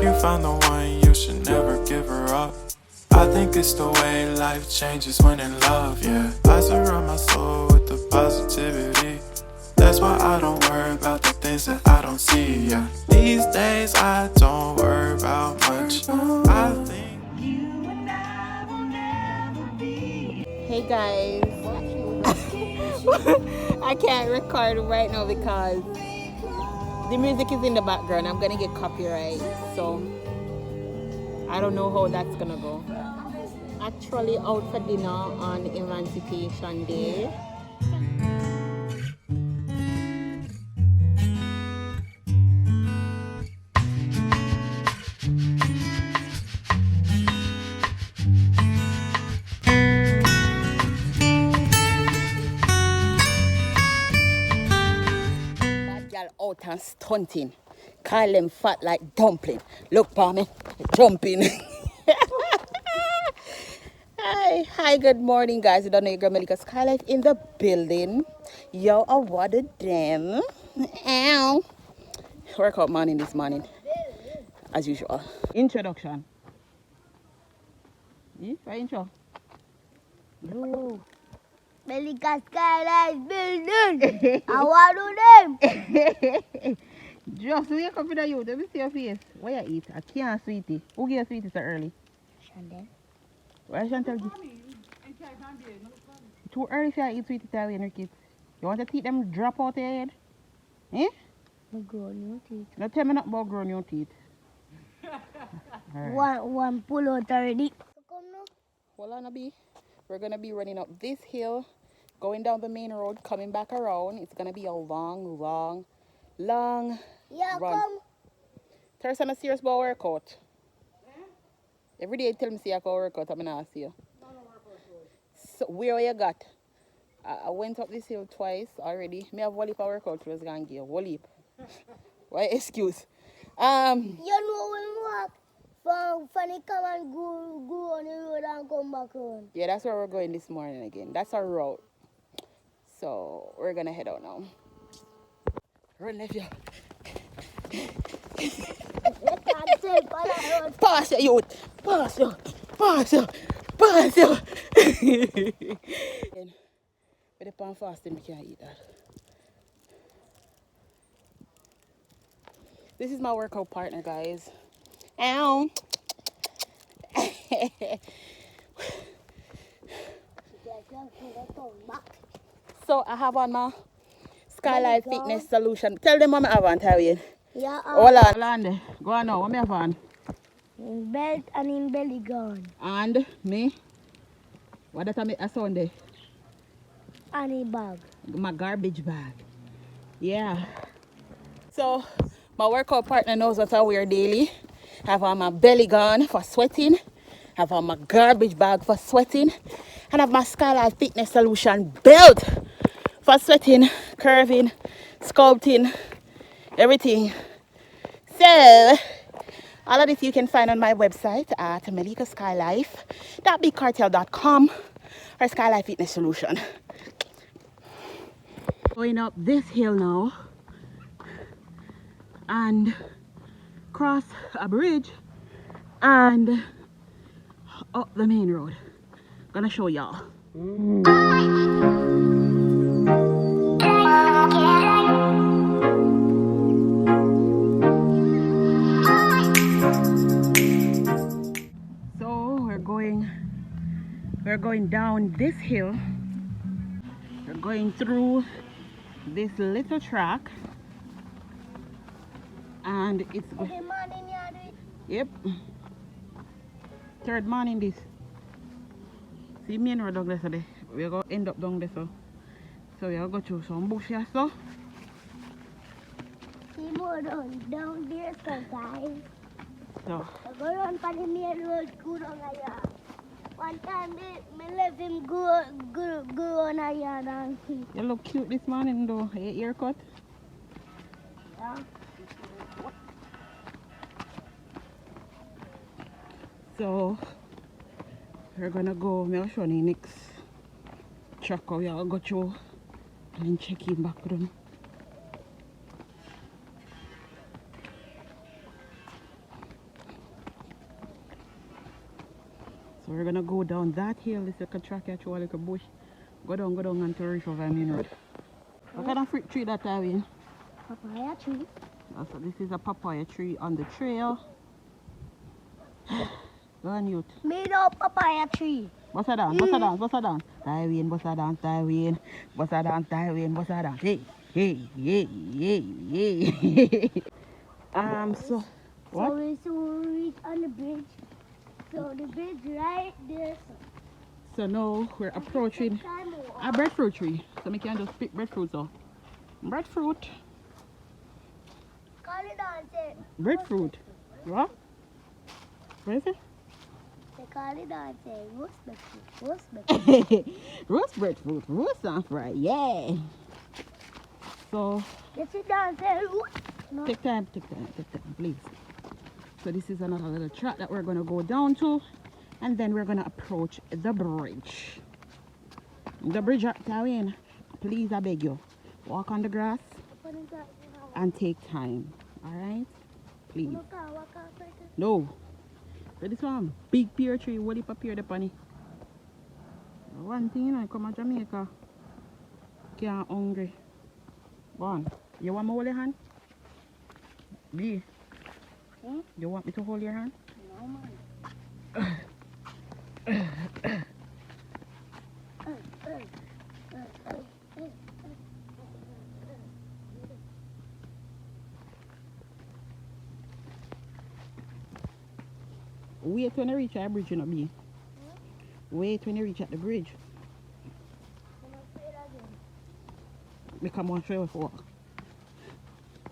If you found the one, you should never give her up. I think it's the way life changes when in love, yeah. I surround my soul with the positivity. That's why I don't worry about the things that I don't see, yeah. These days I don't worry about much. I think you and I will never be. Hey guys. I can't record right now because the music is in the background. I'm gonna get copyright, so I don't know how that's gonna go. Actually out for dinner on Emancipation Day. Bad girl out and stunting. Call them fat like dumpling. Look for me, jumping. Hi, good morning, guys. You don't know your girl Melica Skylife in the building. Yo, I watered them. Ow. Workout morning this morning, as usual. Introduction. Intro. Yo. Melica Skylife building. I want to them. Just wake up with you. Let me see your face. What you eat? I can't sweetie. Who gave sweetie so early? Chantel. Why Chantel give? Too early for you to eat sweetie today with your kids. You want to teeth them drop out your head? Eh? My grown new teeth. Don't tell me nothing about growing your teeth. Right. One pull out already. Come now. Hold on, Abby. We're going to be running up this hill, going down the main road, coming back around. It's going to be a long Yeah, run. come. Thursday, a serious about workout. Every day you tell me see I go workout, I'm not see you. So where you got? I went up this hill twice already. Me have one heap of workout was going to give. One heap. Why excuse? You know when we walk from Funny come and go on the road and come back on. Yeah, that's where we're going this morning again. That's our route. So we're gonna head out now. Run left you. Pass your youth. Pass you. Pass you. Pass you. But the pan fasting, we can't eat that. This is my workout partner, guys. Ow. So I have on my Skylife Fitness Solution. Tell them what I have on, Tawian. Yeah. Hold on. Go on now. What me have on? Belt and in belly gone. And me? What that I sound there? And a bag. My garbage bag. Yeah. So my workout partner knows what I wear daily. Have on my belly gun for sweating. Have on my garbage bag for sweating. And have my Skylife Fitness Solution belt for sweating, curving, sculpting, everything. So all of this you can find on my website at MELICASKYLIFE.bigcartel.com or Skylife Fitness Solution. Going up this hill now and cross a bridge and up the main road. Gonna show y'all. So we're going down this hill. We're going through this little track and it's yep, third morning this. See main road down there today. We're gonna end up down there so we're gonna go through some bush here so. See more down there so guys. So I go on for the main road go down there. One time me let him go on a yard and see. you look cute this morning though. Your haircut. Yeah. So we're gonna go, I'll show you next track how we all go through and then check in back with them. So we're gonna go down that hill. This is a track here through a little bush. Go down until we reach over main road. What kind of fruit tree that are we in? Papaya tree. So this is a papaya tree on the trail. Go on, youth. Made up papaya tree. Bossa dance, bossa dance, bossa dance. Tywin, bossa dance, Tywin. Bossa dance, Tywin, bossa dance. Hey, hey, hey, hey, hey. So what? So we reach on the bridge. So the bridge right there. So now we're approaching a breadfruit tree. So we can just pick breadfruit so. Breadfruit. Call it on, say. Breadfruit. What? What is it? They call it on, say. Roast breadfruit. Roast breadfruit. Roast breadfruit. Roast and fry. Yeah. So They sit down, say. No. take time, please. So this is another little track that we're gonna go down to, and then we're gonna approach the bridge. The bridge, Tywin, please, I beg you, walk on the grass and take time. All right, please. No. So this one, big pear tree. What if a pear the bunny? One thing, I come to Jamaica, can't hungry. One, you want me to hold your hand? B. You want me to hold your hand? No, man. Wait when you reach at the bridge, you know, B. Wait when you reach at the bridge. Become one show of walk.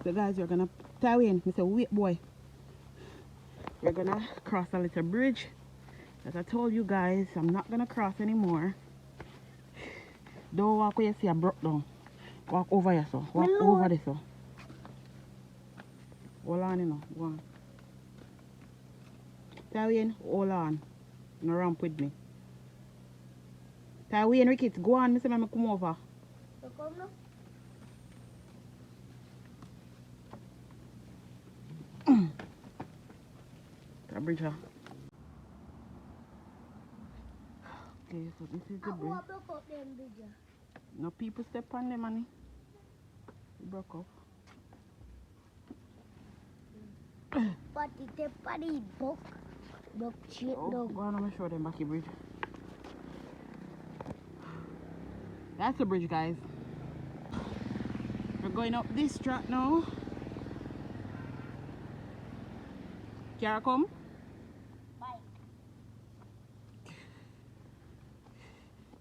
So guys, you're gonna tie in. I said, wait boy. We're gonna cross a little bridge. As I told you guys, I'm not gonna cross anymore. Don't walk where you see a broke down. Walk over here, so. Walk over this, so. Hold on, you know. Go on. Tywin, hold on. No ramp with me. Tywin, Ricketts, go on. I say, I'm come over. So come now. The bridge. Okay, so this is the bridge. I broke up them bridge. No people step on them, money. It broke up. But the party broke shit Oh, dog. go on, let me show them back the bridge. That's the bridge, guys. We're going up this track now. Kiara, come. Bye.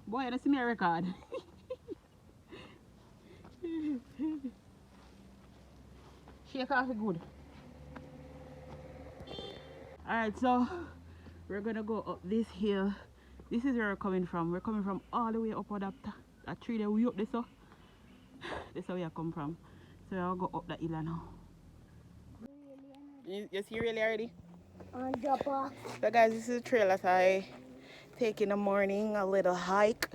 Boy, that's me a record. Shake off it good. Alright, so we're gonna go up this hill. This is where we're coming from. We're coming from all the way up on that tree that we up this up. This is where we come from. So I'll go up that hill now. You see really already? And drop off. So guys, this is the trail that I take in the morning, a little hike.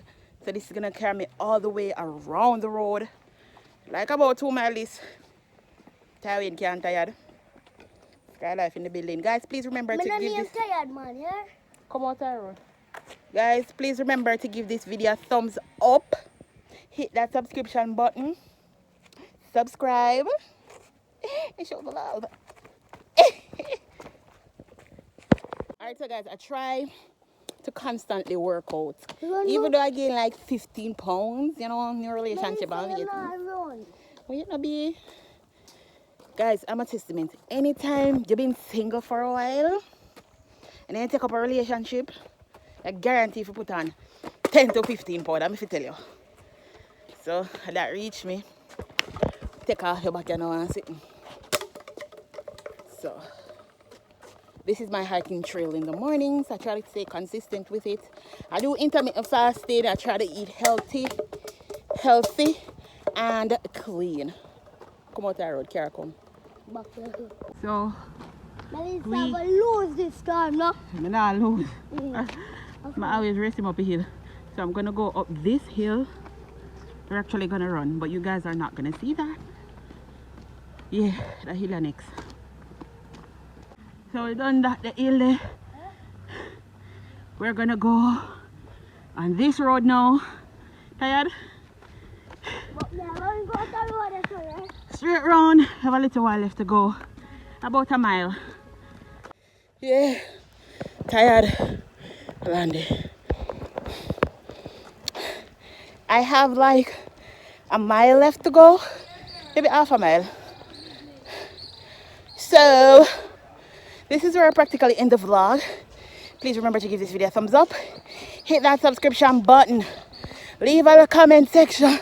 So this is gonna carry me all the way around the road. Like about 2 miles. Tywin can't tired. Skylife in the building. Guys, please remember to give this... tired, man, yeah? Come out the road. Guys, please remember to give this video a thumbs up. Hit that subscription button. Subscribe. And show the love. Alright, so guys, I try to constantly work out. Even though I gain like 15 pounds, you know, in your relationship. Well, you know, be... Guys, I'm a testament. Anytime you've been single for a while and then you take up a relationship, I guarantee if you put on 10 to 15 pounds, I'm if I tell you. So that reached me. Take off your back, you know, and sit. So this is my hiking trail in the mornings. I try to stay consistent with it. I do intermittent fasting. I try to eat healthy and clean. Come out the road, Kara, come. So Melissa, I'm gonna lose this time, no? I'm not lose. I'm always racing up a hill. So I'm gonna go up this hill. We're actually gonna run, but you guys are not gonna see that. Yeah, the hill are next. So we done that the hill there. We're gonna go on this road now. Tired? Straight round. Have a little while left to go. About a mile. Yeah. Tired. Landy. I have like a mile left to go. Maybe half a mile. So this is where I practically end the vlog. Please remember to give this video a thumbs up. Hit that subscription button. Leave a comment section.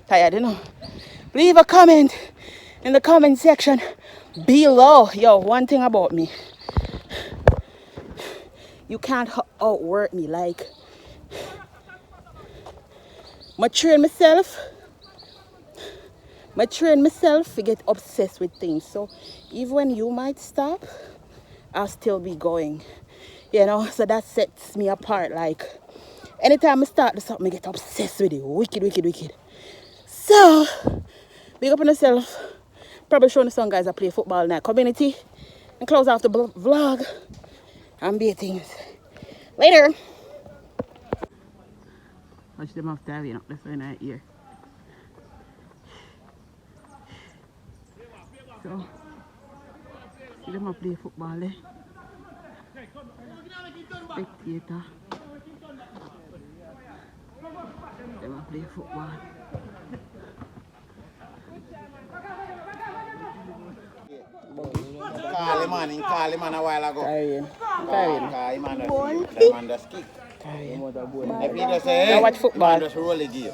Tired, you know. Leave a comment in the comment section below. Yo, one thing about me. You can't outwork me. Like, I train myself to get obsessed with things. So even when you might stop, I'll still be going. You know, so that sets me apart. Like, anytime I start to something, I get obsessed with it. Wicked. So, big up on yourself. Probably showing some guys that play football in that community. And close off the vlog. And be things. Later. Watch them off diving up this way in our ear. So, see them up play football, eh? Spectator. Them up play football. Call him a while ago. Carrying. Man just kick. If he just say, hey, watch football. man just roll the game.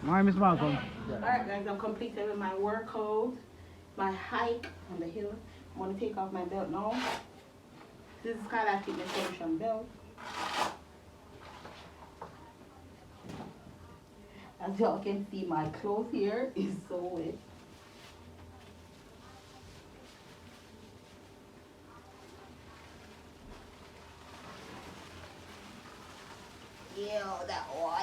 Alright guys, I'm completed with my workout, my hike on the hill. I'm going to take off my belt now. This is Skylife Fitness Solution belt. As y'all can see, my clothes here is so wet. Ew, that water.